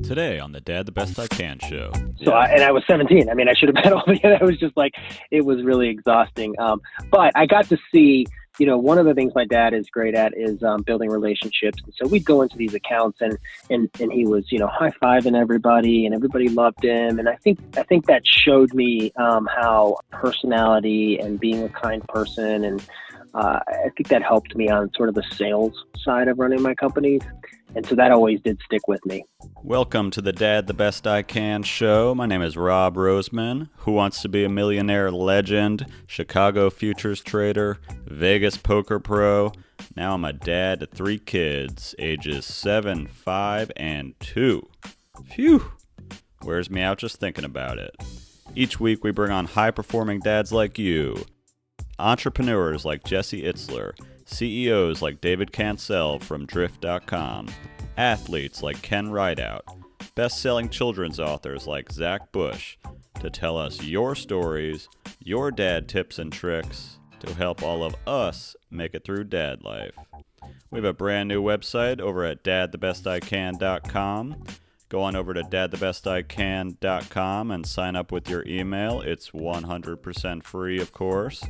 Today on the Dad the Best I Can show. So I was 17. I mean, I should have been over there. I was just like, it was really exhausting. But I got to see, one of the things my dad is great at is building relationships. And so we'd go into these accounts and he was, high-fiving everybody and everybody loved him. And I think that showed me how personality and being a kind person. And I think that helped me on sort of the sales side of running my companies. And so that always did stick with me. Welcome to the Dad the Best I Can show. My name is Rob Roseman. Who wants to be a millionaire legend, Chicago futures trader, Vegas poker pro. Now I'm a dad to 3 kids, ages 7, 5, and 2. Phew! Wears me out just thinking about it. Each week we bring on high-performing dads like you, entrepreneurs like Jesse Itzler, CEOs like David Cancel from Drift.com, athletes like Ken Rideout, best-selling children's authors like Zach Bush, to tell us your stories, your dad tips and tricks, to help all of us make it through dad life. We have a brand new website over at dadthebestican.com. Go on over to dadthebestican.com and sign up with your email. It's 100% free, of course.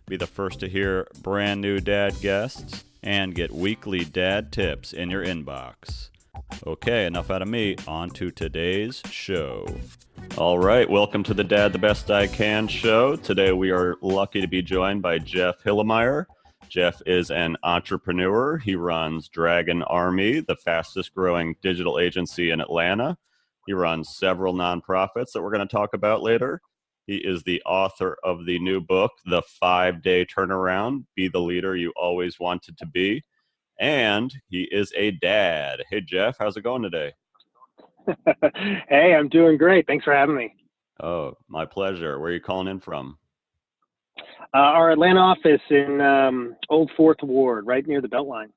Be the first to hear brand new dad guests and get weekly dad tips in your inbox. Okay, enough out of me. On to today's show. All right, welcome to the Dad the Best I Can show. Today we are lucky to be joined by Jeff Hilimire. Jeff is an entrepreneur. He runs Dragon Army, the fastest growing digital agency in Atlanta. He runs several nonprofits that we're going to talk about later. He is the author of the new book, The 5-Day Turnaround, Be the Leader You Always Wanted to Be. And he is a dad. Hey, Jeff, how's it going today? Hey, I'm doing great. Thanks for having me. Oh, my pleasure. Where are you calling in from? Our Atlanta office in Old Fourth Ward, right near the Beltline.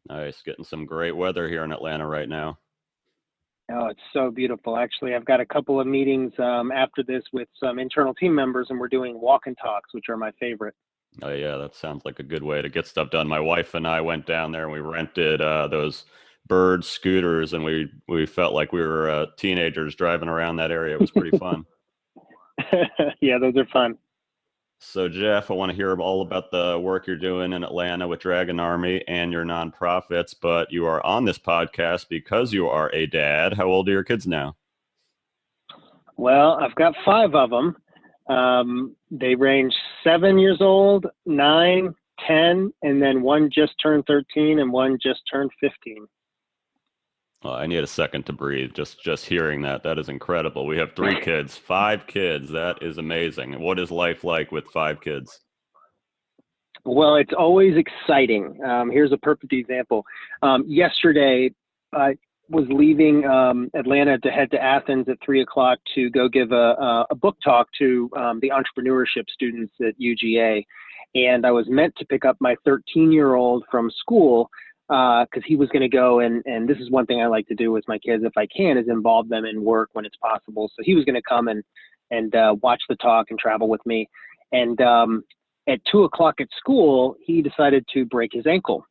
Nice. Getting some great weather here in Atlanta right now. Oh, it's so beautiful. Actually, I've got a couple of meetings after this with some internal team members, and we're doing walk and talks, which are my favorite. Oh, yeah, that sounds like a good way to get stuff done. My wife and I went down there and we rented those bird scooters, and we felt like we were teenagers driving around that area. It was pretty fun. Yeah, those are fun. So, Jeff, I want to hear all about the work you're doing in Atlanta with Dragon Army and your nonprofits, but you are on this podcast because you are a dad. How old are your kids now? Well, I've got 5 of them. They range 7 years old, 9, 10, and then one just turned 13 and one just turned 15. Well, I need a second to breathe. Just hearing that is incredible. We have 3 kids, 5 kids. That is amazing. What is life like with 5 kids? Well, it's always exciting. Here's a perfect example. Yesterday, I was leaving Atlanta to head to Athens at 3:00 to go give a book talk to the entrepreneurship students at UGA. And I was meant to pick up my 13-year-old from school because he was going to go. And this is one thing I like to do with my kids, if I can, is involve them in work when it's possible. So he was going to come and watch the talk and travel with me. And at 2:00 at school, he decided to break his ankle.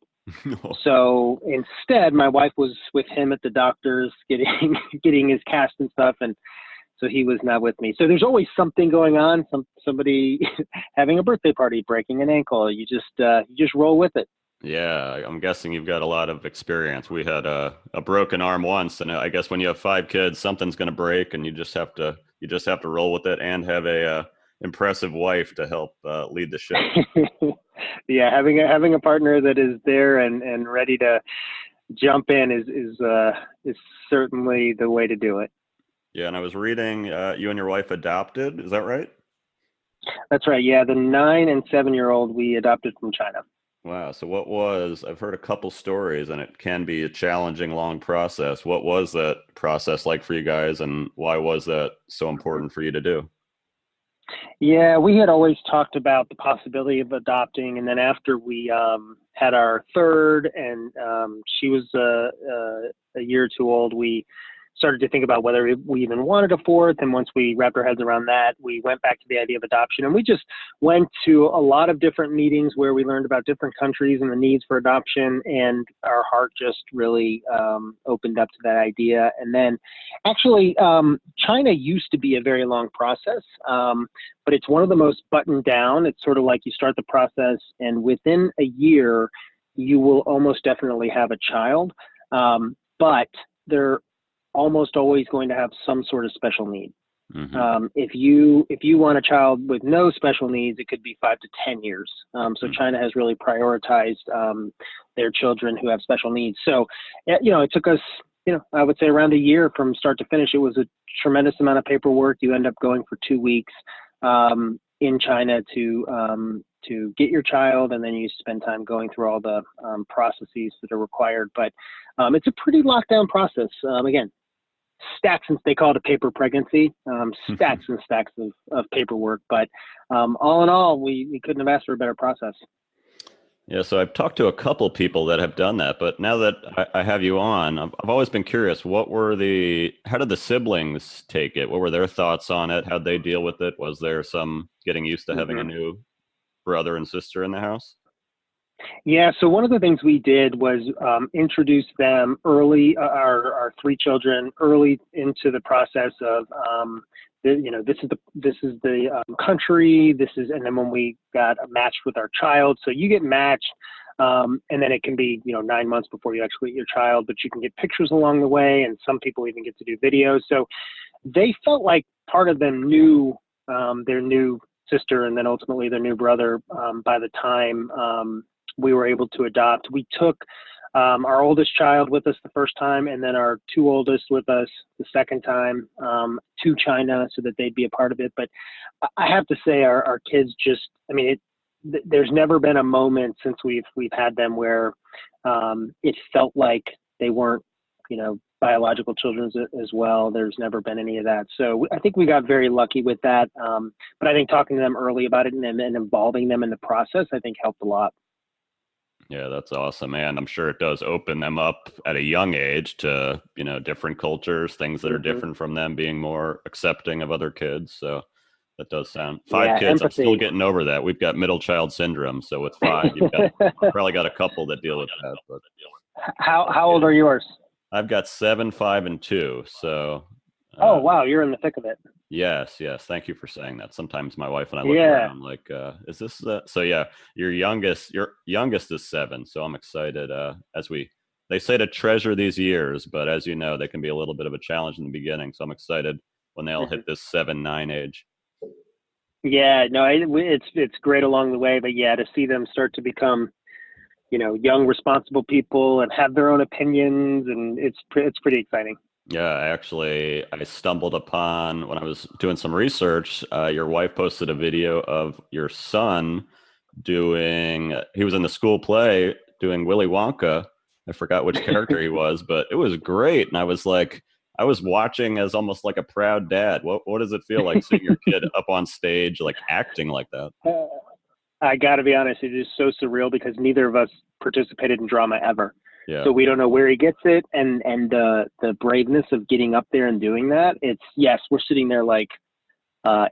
So instead, my wife was with him at the doctor's getting his cast and stuff, and so he was not with me. So there's always something going on. Somebody having a birthday party, breaking an ankle. You just roll with it. Yeah, I'm guessing you've got a lot of experience. We had a broken arm once, and I guess when you have 5 kids, something's going to break, and you just have to roll with it and have a impressive wife to help lead the ship. Yeah, having a partner that is there and ready to jump in is certainly the way to do it. Yeah, and I was reading you and your wife adopted. Is that right? That's right. Yeah, the 9 and 7-year-old we adopted from China. Wow. So I've heard a couple stories, and it can be a challenging, long process. What was that process like for you guys, and why was that so important for you to do? Yeah, we had always talked about the possibility of adopting, and then after we had our third, and she was a year or two old, we started to think about whether we even wanted a fourth. And once we wrapped our heads around that, we went back to the idea of adoption. And we just went to a lot of different meetings where we learned about different countries and the needs for adoption. And our heart just really opened up to that idea. And then actually, China used to be a very long process, but it's one of the most buttoned down. It's sort of like you start the process and within a year, you will almost definitely have a child. But they're almost always going to have some sort of special need. Mm-hmm. If you want a child with no special needs, it could be 5 to 10 years. So China has really prioritized their children who have special needs. So, it took us, I would say around a year from start to finish. It was a tremendous amount of paperwork. You end up going for 2 weeks in China to get your child, and then you spend time going through all the processes that are required. But it's a pretty locked down process. Again, stacks, and they call it a paper pregnancy, stacks and stacks of paperwork. But all in all, we couldn't have asked for a better process. Yeah, so I've talked to a couple people that have done that, but now that I have you on, I've always been curious, how did the siblings take it? What were their thoughts on it? How'd they deal with it? Was there some getting used to having a new brother and sister in the house? Yeah, so one of the things we did was introduce them early, our 3 children, early into the process of, this is the country, and then when we got matched with our child, so you get matched, and then it can be 9 months before you actually get your child, but you can get pictures along the way, and some people even get to do videos. So they felt like part of them knew their new sister and then ultimately their new brother by the time we were able to adopt. We took our oldest child with us the first time, and then our 2 oldest with us the second time to China so that they'd be a part of it. But I have to say our kids just, there's never been a moment since we've had them where it felt like they weren't, biological children as well. There's never been any of that. So I think we got very lucky with that. But I think talking to them early about it and involving them in the process, I think helped a lot. Yeah, that's awesome. And I'm sure it does open them up at a young age to, different cultures, things that are different from them, being more accepting of other kids. So that does sound 5 kids. Empathy. I'm still getting over that. We've got middle child syndrome. So with 5, you've probably got a couple that deal with that. But how old are yours? I've got 7, 5, and 2. So. Oh, wow. You're in the thick of it. Yes. Thank you for saying that. Sometimes my wife and I look around like, is this so yeah, your youngest is 7. So I'm excited they say to treasure these years, but as you know, they can be a little bit of a challenge in the beginning. So I'm excited when they all hit this 7, 9 age. Yeah, no, it's great along the way, but yeah, to see them start to become, young, responsible people and have their own opinions, and it's pretty exciting. Yeah, I stumbled upon, when I was doing some research, your wife posted a video of your son he was in the school play doing Willy Wonka. I forgot which character he was, but it was great. And I was watching as almost like a proud dad. What does it feel like seeing your kid up on stage, like acting like that? I got to be honest, it is so surreal because neither of us participated in drama ever. Yeah. So we don't know where he gets it, and the braveness of getting up there and doing that. We're sitting there like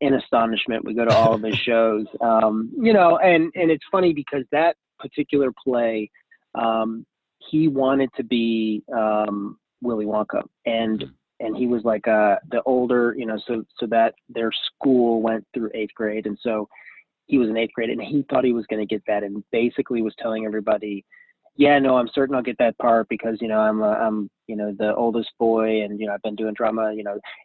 in astonishment. We go to all of his shows, and it's funny because that particular play, he wanted to be Willy Wonka, and he was like the older, so that their school went through 8th grade, and so he was in 8th grade, and he thought he was going to get that, and basically was telling everybody, yeah, no, I'm certain I'll get that part because, I'm the oldest boy and, I've been doing drama,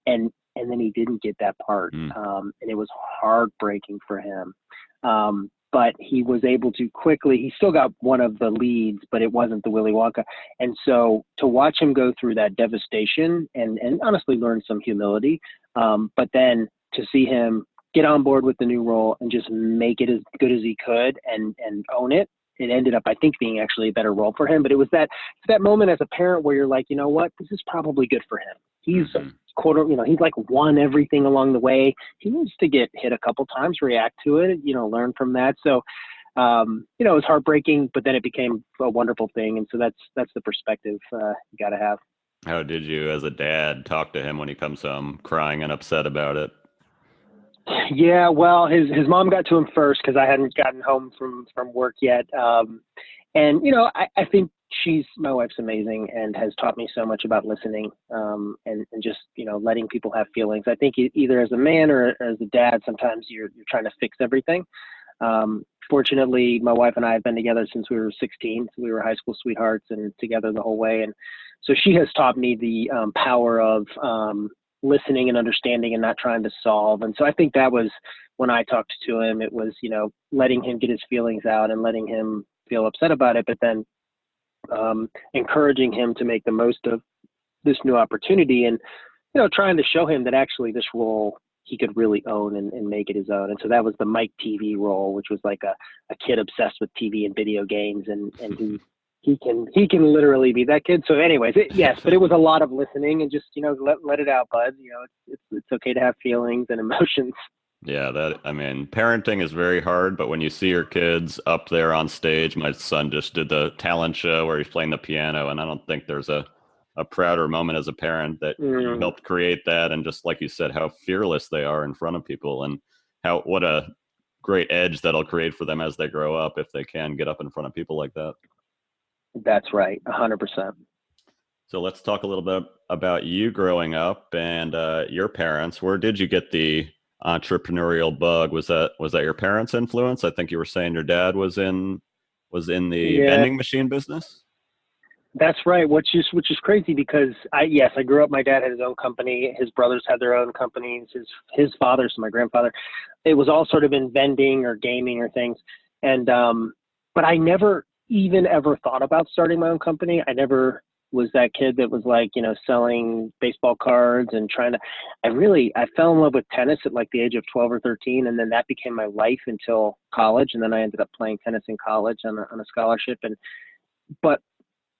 and then he didn't get that part. And it was heartbreaking for him. But he was able to he still got one of the leads, but it wasn't the Willy Wonka. And so to watch him go through that devastation and honestly learn some humility, but then to see him get on board with the new role and just make it as good as he could and own it. It ended up, I think, being actually a better role for him. But it was that moment as a parent where you're like, you know what, this is probably good for him. He's he's like won everything along the way. He needs to get hit a couple times, react to it, learn from that. So, it was heartbreaking, but then it became a wonderful thing. And so that's the perspective you got to have. How did you, as a dad, talk to him when he comes home crying and upset about it? Yeah, well, his mom got to him first because I hadn't gotten home from work yet. And I think my wife's amazing and has taught me so much about listening, and just letting people have feelings. I think either as a man or as a dad, sometimes you're trying to fix everything. Fortunately, my wife and I have been together since we were 16. So we were high school sweethearts and together the whole way. And so she has taught me the power of listening and understanding and not trying to solve. And so I think that was when I talked to him, it was, letting him get his feelings out and letting him feel upset about it, but then encouraging him to make the most of this new opportunity and, trying to show him that actually this role he could really own and make it his own. And so that was the Mike TV role, which was like a kid obsessed with TV and video games. And he can literally be that kid. So anyways, yes, but it was a lot of listening and just, let it out, bud. It's okay to have feelings and emotions. Yeah, parenting is very hard, but when you see your kids up there on stage, my son just did the talent show where he's playing the piano, and I don't think there's a prouder moment as a parent that you Mm. helped create that. And just like you said, how fearless they are in front of people, and what a great edge that'll create for them as they grow up if they can get up in front of people like that. That's right. 100%. So let's talk a little bit about you growing up and your parents. Where did you get the entrepreneurial bug? Was that your parents' influence? I think you were saying your dad was in the Yeah. vending machine business. That's right. Which is crazy because I grew up. My dad had his own company. His brothers had their own companies. His father, so my grandfather, it was all sort of in vending or gaming or things. And but I never even ever thought about starting my own company. I never was that kid that was like selling baseball cards and trying to. I fell in love with tennis at like the age of 12 or 13, and then that became my life until college. And then I ended up playing tennis in college on a scholarship. But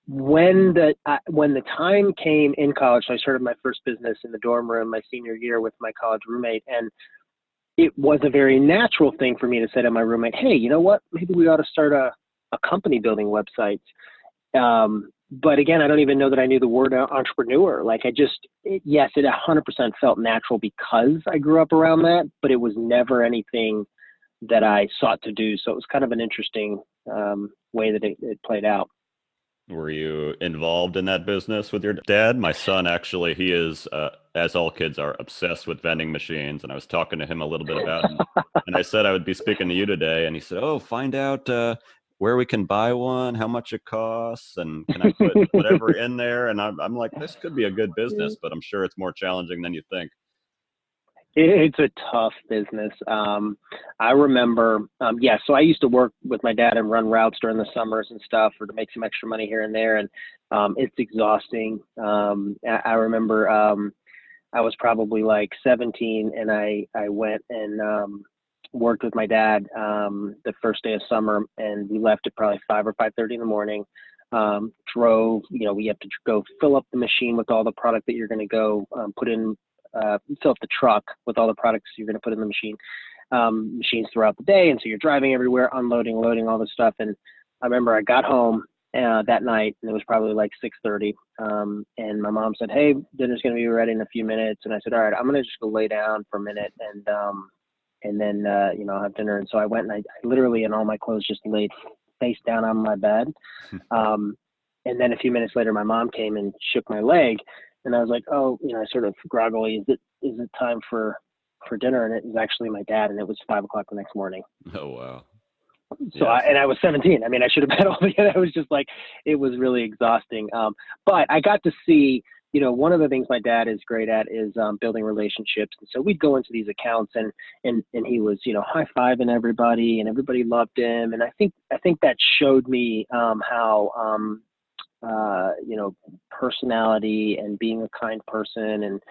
when the time came in college, so I started my first business in the dorm room my senior year with my college roommate, and it was a very natural thing for me to say to my roommate, "Hey, you know what? Maybe we ought to start a company building websites." But again, I don't even know that I knew the word entrepreneur. Like yes, it 100% felt natural because I grew up around that, but it was never anything that I sought to do. So it was kind of an interesting way that it played out. Were you involved in that business with your dad? My son, actually, he is, as all kids are, obsessed with vending machines. And I was talking to him a little bit about it. And I said I would be speaking to you today. And he said, "Oh, find out where we can buy one, how much it costs, and can I put whatever in there?" And I'm like, this could be a good business, but I'm sure it's more challenging than you think. It's a tough business. I remember, so I used to work with my dad and run routes during the summers and stuff, or to make some extra money here and there. And it's exhausting. I remember I was probably like 17, and I went and worked with my dad the first day of summer, and we left at probably 5 or 5:30 in the morning. Drove, we have to go fill up the machine with all the product that you're going to go put in. Fill up the truck with all the products you're going to put in the machines throughout the day. And so you're driving everywhere, unloading, loading all this stuff. And I remember I got home that night, and it was probably like 6:30. And my mom said, "Hey, dinner's going to be ready in a few minutes." And I said, "All right, I'm going to just go lay down for a minute and then, I'll have dinner." And so I went and I literally in all my clothes just laid face down on my bed. And then a few minutes later, my mom came and shook my leg. And I was like, "Oh, sort of groggily, is it time for dinner?" And it was actually my dad, and it was 5 o'clock the next morning. Oh, wow. So Yes. I was 17. I mean, I should have been all the. I was just like, it was really exhausting. But I got to see, one of the things my dad is great at is building relationships. And so we'd go into these accounts, and he was, high fiving everybody, and everybody loved him. And I think that showed me how. Personality and being a kind person. And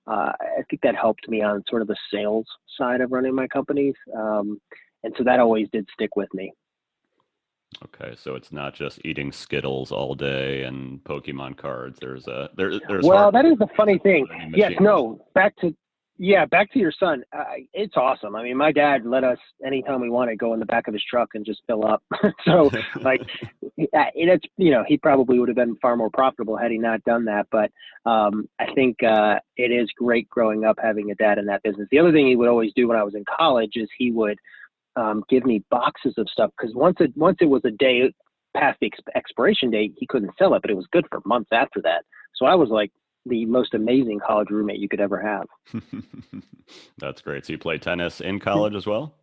I think that helped me on sort of the sales side of running my companies. And so that always did stick with me. Okay, so it's not just eating Skittles all day and Pokemon cards. There's Well, hard that is the funny thing. vending Yes, machines. no, back to your son. It's awesome. I mean, my dad let us, anytime we wanted, go in the back of his truck and just fill up. So like, It's, he probably would have been far more profitable had he not done that. But I think it is great growing up having a dad in that business. The other thing he would always do when I was in college is he would give me boxes of stuff, because once it was a day past the expiration date, he couldn't sell it, but it was good for months after that. So I was like the most amazing college roommate you could ever have. That's great. So you play tennis in college as well?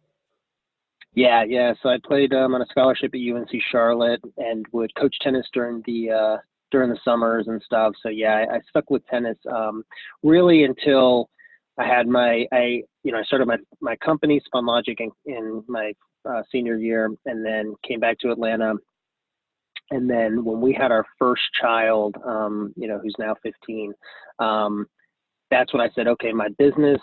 Yeah. So I played on a scholarship at UNC Charlotte and would coach tennis during the summers and stuff. So yeah, I stuck with tennis really until I had I started my company, Spun Logic, in my senior year, and then came back to Atlanta. And then when we had our first child, who's now 15, that's when I said, okay, my business,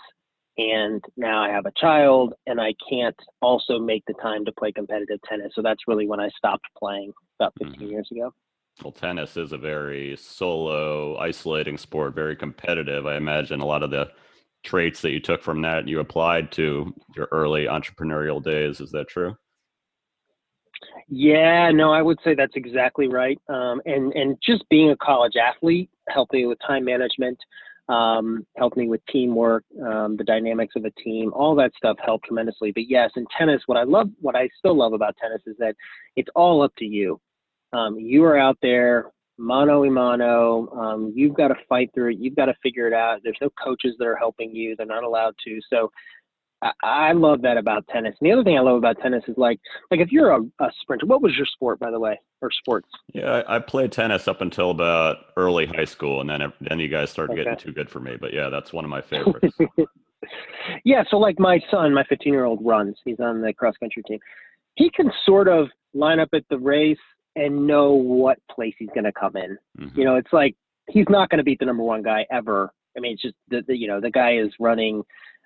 and now I have a child, and I can't also make the time to play competitive tennis. So that's really when I stopped playing about 15 years ago. Well, tennis is a very solo, isolating sport, very competitive. I imagine a lot of the traits that you took from that you applied to your early entrepreneurial days. Is that true? Yeah, no, I would say that's exactly right. And just being a college athlete helped me with time management, helped me with teamwork, the dynamics of a team, all that stuff helped tremendously. But yes, in tennis, what I still love about tennis is that it's all up to you. You are out there mano a mano. You've got to fight through it. You've got to figure it out. There's no coaches that are helping you. They're not allowed to. So I love that about tennis. And the other thing I love about tennis is like if you're a sprinter, what was your sport, by the way, or sports? Yeah, I played tennis up until about early high school, and then you guys started getting too good for me. But yeah, that's one of my favorites. Yeah, so like my son, my 15-year-old runs. He's on the cross-country team. He can sort of line up at the race and know what place he's going to come in. Mm-hmm. It's like he's not going to beat the number one guy ever. I mean, it's just the guy is running.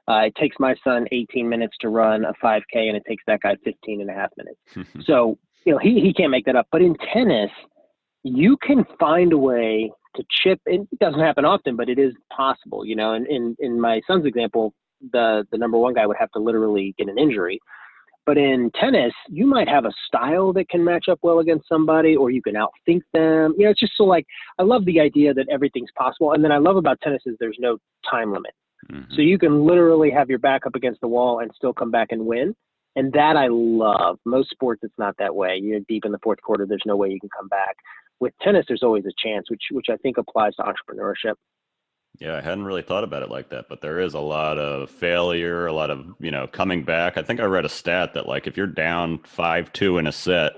It takes my son 18 minutes to run a 5K, and it takes that guy 15 and a half minutes. So, he can't make that up. But in tennis, you can find a way to chip. It doesn't happen often, but it is possible. And in my son's example, the number one guy would have to literally get an injury. But in tennis, you might have a style that can match up well against somebody, or you can outthink them. It's just so I love the idea that everything's possible. And then I love about tennis is there's no time limit. Mm-hmm. So you can literally have your back up against the wall and still come back and win. And that I love. Most sports, it's not that way. You're deep in the fourth quarter. There's no way you can come back. With tennis, there's always a chance, which I think applies to entrepreneurship. Yeah, I hadn't really thought about it like that, but there is a lot of failure, a lot of, coming back. I think I read a stat that if you're down 5-2 in a set,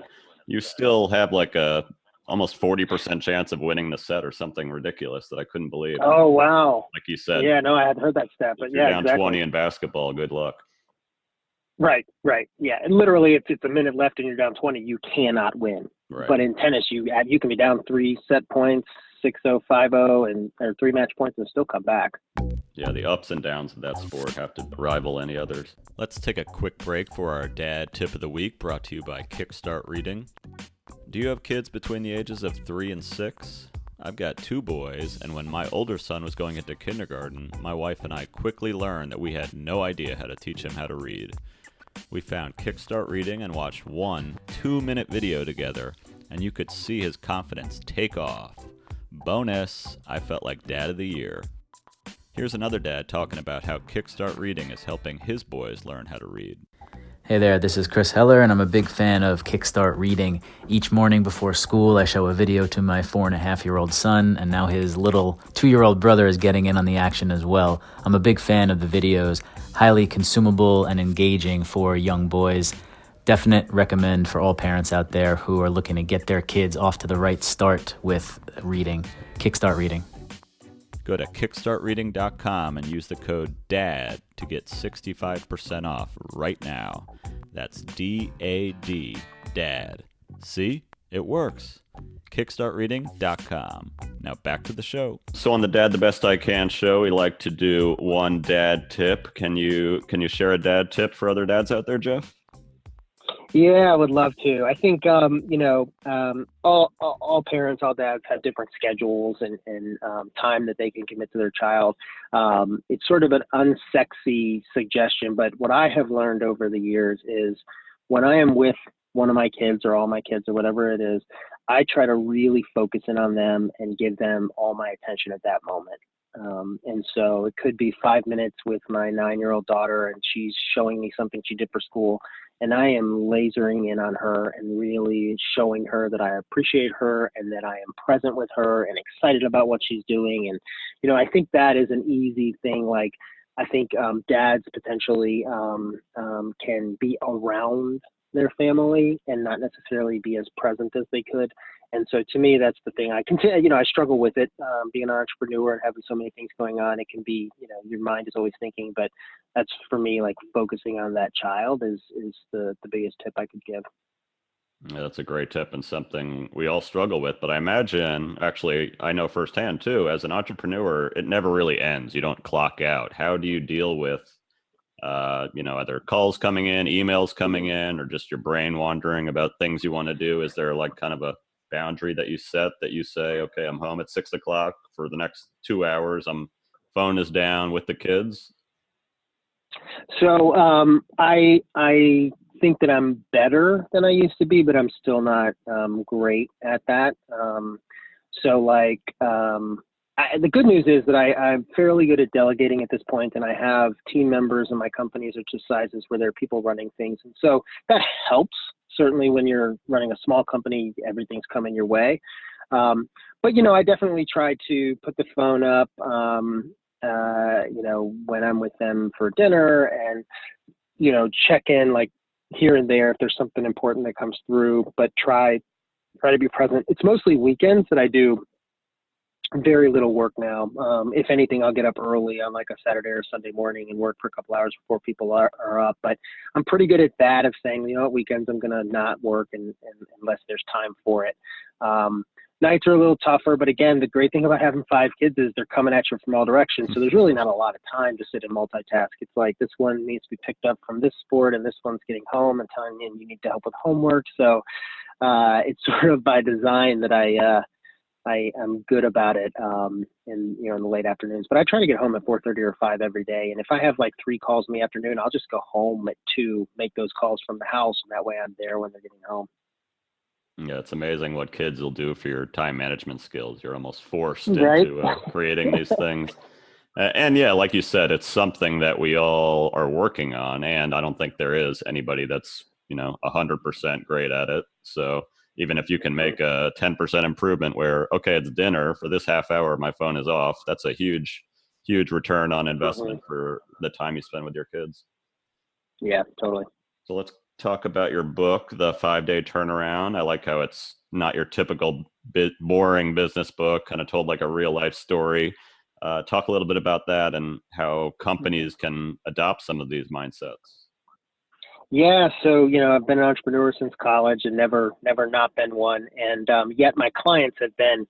you still have a almost 40% chance of winning the set or something ridiculous that I couldn't believe. Oh, wow. Like you said. Yeah, no, I hadn't heard that stat, but if you're yeah, down exactly. 20 in basketball, good luck. Right. Yeah. And literally, if it's a minute left and you're down 20, you cannot win. Right. But in tennis, you can be down 3 set points, 6-0, 5-0, or 3 match points and still come back. Yeah, the ups and downs of that sport have to rival any others. Let's take a quick break for our dad tip of the week, brought to you by Kickstart Reading. Do you have kids between the ages of 3 and 6? I've got 2 boys, and when my older son was going into kindergarten, my wife and I quickly learned that we had no idea how to teach him how to read. We found Kickstart Reading and watched one 2-minute video together, and you could see his confidence take off. Bonus, I felt like Dad of the Year. Here's another dad talking about how Kickstart Reading is helping his boys learn how to read. Hey there, this is Chris Heller, and I'm a big fan of Kickstart Reading. Each morning before school, I show a video to my 4.5-year-old son, and now his little 2-year-old brother is getting in on the action as well. I'm a big fan of the videos, highly consumable and engaging for young boys. Definite recommend for all parents out there who are looking to get their kids off to the right start with reading. Kickstart Reading. Go to kickstartreading.com and use the code DAD to get 65% off right now. That's D-A-D, DAD. See? It works. Kickstartreading.com. Now back to the show. So on the Dad the Best I Can show, we like to do one dad tip. Can you share a dad tip for other dads out there, Jeff? Yeah, I would love to. I think, all parents, all dads have different schedules and time that they can commit to their child. It's sort of an unsexy suggestion, but what I have learned over the years is when I am with one of my kids or all my kids or whatever it is, I try to really focus in on them and give them all my attention at that moment. And so it could be 5 minutes with my 9-year-old daughter, and she's showing me something she did for school, and I am lasering in on her and really showing her that I appreciate her and that I am present with her and excited about what she's doing. And, I think that is an easy thing. Like, I think dads potentially can be around their family and not necessarily be as present as they could. And so to me, that's the thing. I struggle with it, being an entrepreneur and having so many things going on. It can be, your mind is always thinking, but that's for me, like focusing on that child is the biggest tip I could give. Yeah, that's a great tip and something we all struggle with. But I imagine, actually, I know firsthand too, as an entrepreneur, it never really ends. You don't clock out. How do you deal with, either calls coming in, emails coming in, or just your brain wandering about things you want to do? Is there like kind of a boundary that you set that you say, okay, I'm home at 6 o'clock for the next 2 hours. Phone is down with the kids? So I think that I'm better than I used to be, but I'm still not great at that. The good news is that I'm fairly good at delegating at this point, and I have team members in my companies of just sizes where there are people running things. And so that helps. Certainly when you're running a small company, everything's coming your way. But, I definitely try to put the phone up, when I'm with them for dinner and, check in like here and there if there's something important that comes through, but try to be present. It's mostly weekends that I do very little work now. If anything, I'll get up early on like a Saturday or Sunday morning and work for a couple hours before people are up. But I'm pretty good at that of saying, weekends I'm going to not work and unless there's time for it. Nights are a little tougher, but again, the great thing about having 5 kids is they're coming at you from all directions. So there's really not a lot of time to sit and multitask. It's like this one needs to be picked up from this sport and this one's getting home and telling me you need to help with homework. So it's sort of by design that I am good about it in the late afternoons. But I try to get home at 4:30 or 5 every day. And if I have like 3 calls in the afternoon, I'll just go home at 2, make those calls from the house, and that way I'm there when they're getting home. Yeah, it's amazing what kids will do for your time management skills. You're almost forced Right? into creating these things. And yeah, like you said, it's something that we all are working on. And I don't think there is anybody that's, 100% great at it. So even if you can make a 10% improvement where, okay, it's dinner for this half hour, my phone is off. That's a huge, huge return on investment for the time you spend with your kids. Yeah, totally. So let's talk about your book, The 5-Day Turnaround. I like how it's not your typical boring business book, kind of told like a real life story. Talk a little bit about that and how companies can adopt some of these mindsets. Yeah, so I've been an entrepreneur since college and never not been one, and yet my clients have been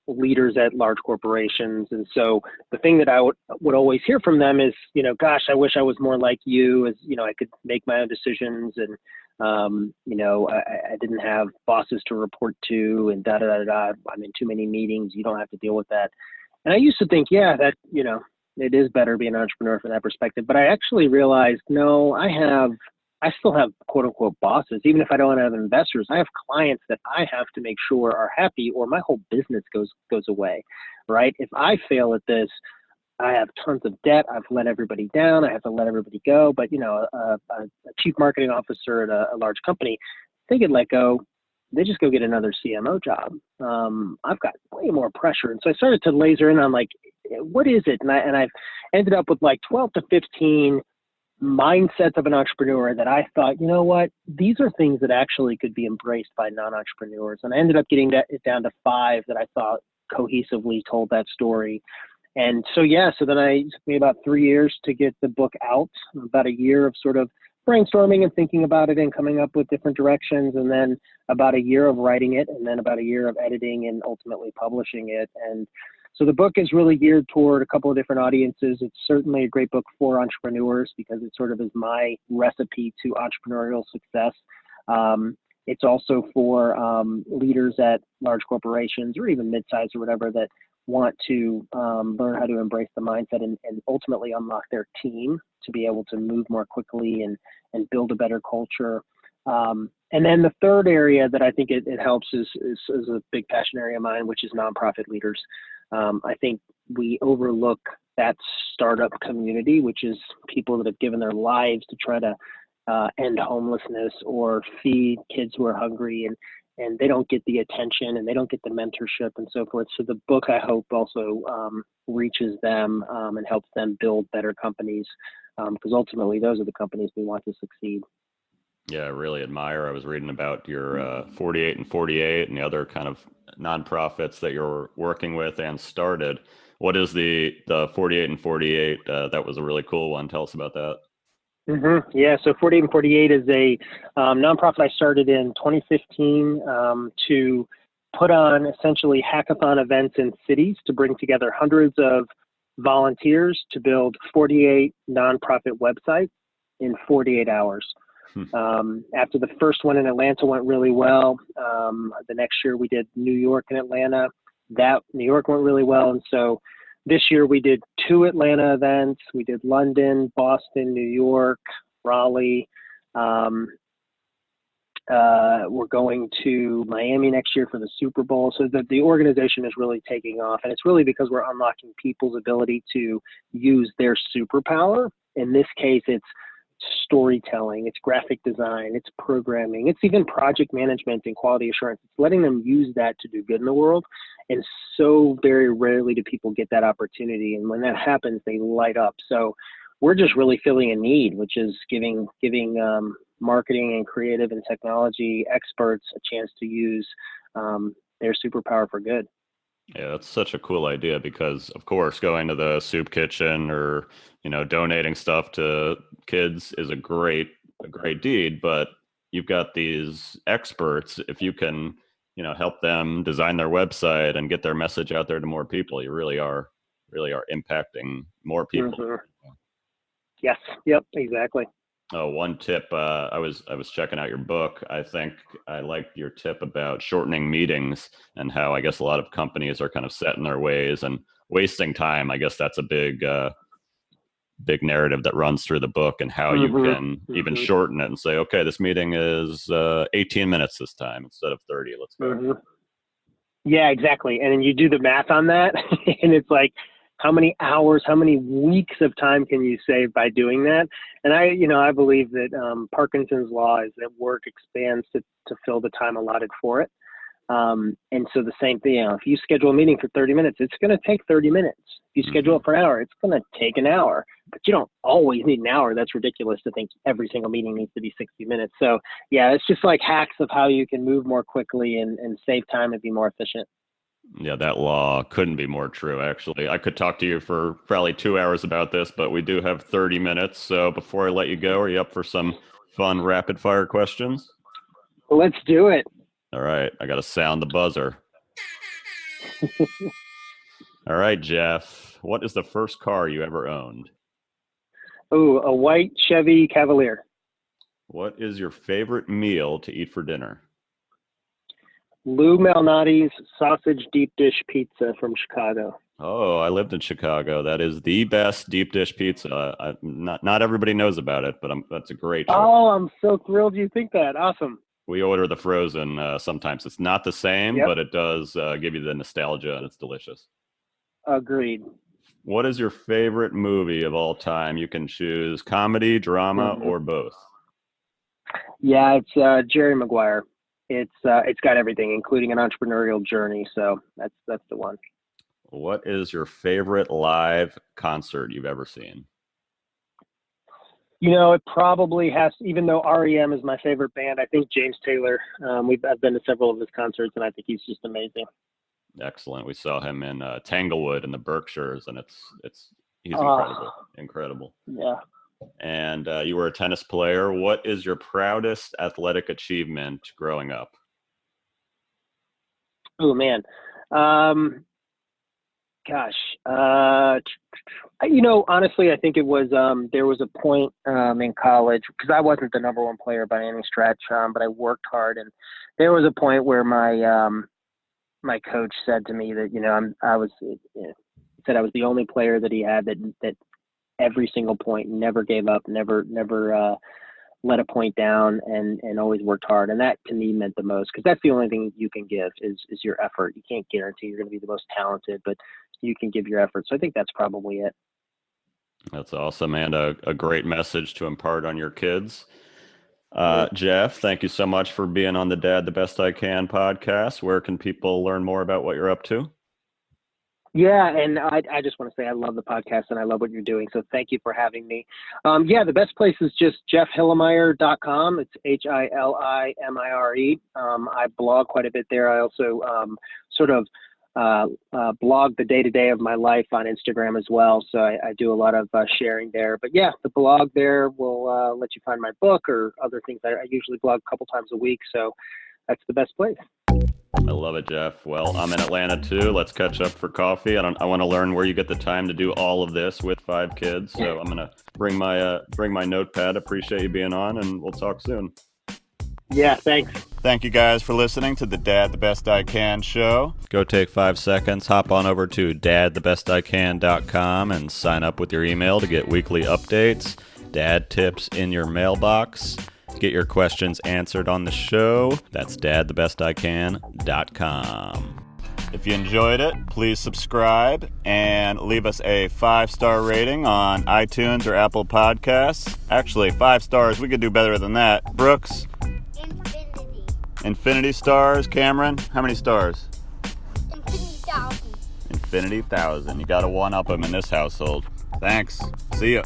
leaders at large corporations. And so the thing that I would always hear from them is, gosh, I wish I was more like you, as I could make my own decisions, and I didn't have bosses to report to, and I'm in too many meetings. You don't have to deal with that. And I used to think, yeah, that it is better being an entrepreneur from that perspective. But I actually realized, no, I still have quote unquote bosses. Even if I don't have investors, I have clients that I have to make sure are happy or my whole business goes away, right? If I fail at this, I have tons of debt. I've let everybody down. I have to let everybody go. But, a chief marketing officer at a large company, they get let go. They just go get another CMO job. I've got way more pressure. And so I started to laser in on like, what is it? And I've ended up with like 12 to 15 mindsets of an entrepreneur that I thought, you know what, these are things that actually could be embraced by non-entrepreneurs. And I ended up getting it down to 5 that I thought cohesively told that story. And so, then it took me about 3 years to get the book out, about a year of sort of brainstorming and thinking about it and coming up with different directions, and then about a year of writing it, and then about a year of editing and ultimately publishing it. And so the book is really geared toward a couple of different audiences. It's certainly a great book for entrepreneurs because it sort of is my recipe to entrepreneurial success. It's also for leaders at large corporations or even mid-size or whatever that want to learn how to embrace the mindset and ultimately unlock their team to be able to move more quickly and build a better culture. And then the third area that I think it helps is a big passion area of mine, which is nonprofit leaders. I think we overlook that startup community, which is people that have given their lives to try to end homelessness or feed kids who are hungry, and they don't get the attention and they don't get the mentorship and so forth. So the book, I hope, also reaches them and helps them build better companies, because ultimately those are the companies we want to succeed. Yeah, I really admire. I was reading about your 48 and 48 and the other kind of nonprofits that you're working with and started. What is the 48 and 48? That was a really cool one. Tell us about that. Yeah, so 48 and 48 is a nonprofit I started in 2015 to put on essentially hackathon events in cities to bring together hundreds of volunteers to build 48 nonprofit websites in 48 hours. After the first one in Atlanta went really well, the next year we did New York and Atlanta. New York went really well, and so this year we did 2 Atlanta events. We did London, Boston, New York, Raleigh. We're going to Miami next year for the Super Bowl. So the organization is really taking off, and it's really because we're unlocking people's ability to use their superpower. In this case, it's storytelling, it's graphic design, it's programming, it's even project management and quality assurance. It's letting them use that to do good in the world. And so very rarely do people get that opportunity. And when that happens, they light up. So we're just really filling a need, which is giving marketing and creative and technology experts a chance to use their superpower for good. Yeah, that's such a cool idea because, of course, going to the soup kitchen or, donating stuff to kids is a great deed. But you've got these experts. If you can, help them design their website and get their message out there to more people, you really are impacting more people. Yes. Yep. Exactly. Oh, one tip. I was checking out your book. I think I liked your tip about shortening meetings and how I guess a lot of companies are kind of set in their ways and wasting time. I guess that's a big narrative that runs through the book, and how you can even shorten it and say, okay, this meeting is 18 minutes this time instead of 30. Let's go. Yeah, exactly. And then you do the math on that, and it's like, how many hours, how many weeks of time can you save by doing that? And I believe that Parkinson's law is that work expands to fill the time allotted for it. And so the same thing, if you schedule a meeting for 30 minutes, it's going to take 30 minutes. If you schedule it for an hour, it's going to take an hour. But you don't always need an hour. That's ridiculous to think every single meeting needs to be 60 minutes. So yeah, it's just like hacks of how you can move more quickly and save time and be more efficient. Yeah, that law couldn't be more true, actually. I could talk to you for probably 2 hours about this, but we do have 30 minutes. So before I let you go, are you up for some fun rapid fire questions? Let's do it. All right. I got to sound the buzzer. All right, Jeff. What is the first car you ever owned? Oh, a white Chevy Cavalier. What is your favorite meal to eat for dinner? Lou Malnati's sausage deep dish pizza from Chicago. Oh, I lived in Chicago. That is the best deep dish pizza. Not everybody knows about it, but that's a great choice. Oh, I'm so thrilled you think that. Awesome. We order the frozen sometimes. It's not the same, but it does give you the nostalgia, and it's delicious. Agreed. What is your favorite movie of all time? You can choose comedy, drama, or both. Yeah, it's Jerry Maguire. It's got everything, including an entrepreneurial journey. So that's the one. What is your favorite live concert you've ever seen? It probably has, even though REM is my favorite band, I think James Taylor. I've been to several of his concerts, and I think he's just amazing. Excellent. We saw him in Tanglewood in the Berkshires, and he's incredible. Yeah. And you were a tennis player. What is your proudest athletic achievement growing up? Oh man, honestly, I think it was there was a point in college, because I wasn't the number one player by any stretch, but I worked hard, and there was a point where my coach said to me that said I was the only player that he had that every single point, never gave up, never let a point down and always worked hard. And that to me meant the most, because that's the only thing you can give is your effort. You can't guarantee you're going to be the most talented, but you can give your effort. So I think that's probably it. That's awesome, and a great message to impart on your kids. Jeff, thank you so much for being on the Dad the Best I Can podcast. Where can people learn more about what you're up to? Yeah, and I just want to say I love the podcast and I love what you're doing. So thank you for having me. The best place is just jeffhilimire.com. It's Hilimire. I blog quite a bit there. I also blog the day-to-day of my life on Instagram as well. So I do a lot of sharing there. But yeah, the blog there will let you find my book or other things. I usually blog a couple times a week. So that's the best place. I love it, Jeff. Well, I'm in Atlanta too. Let's catch up for coffee. I want to learn where you get the time to do all of this with 5 kids. So I'm gonna bring my notepad. Appreciate you being on, and we'll talk soon. Yeah, thanks. Thank you guys for listening to the Dad the Best I Can show. Go take 5 seconds, hop on over to dadthebestican.com and sign up with your email to get weekly updates, dad tips in your mailbox. Get your questions answered on the show. That's dadthebestican.com. If you enjoyed it, please subscribe and leave us a 5-star rating on iTunes or Apple Podcasts. Actually, 5 stars, we could do better than that. Brooks? Infinity stars. Cameron, how many stars? Infinity 1,000. You gotta one-up them in this household. Thanks. See ya.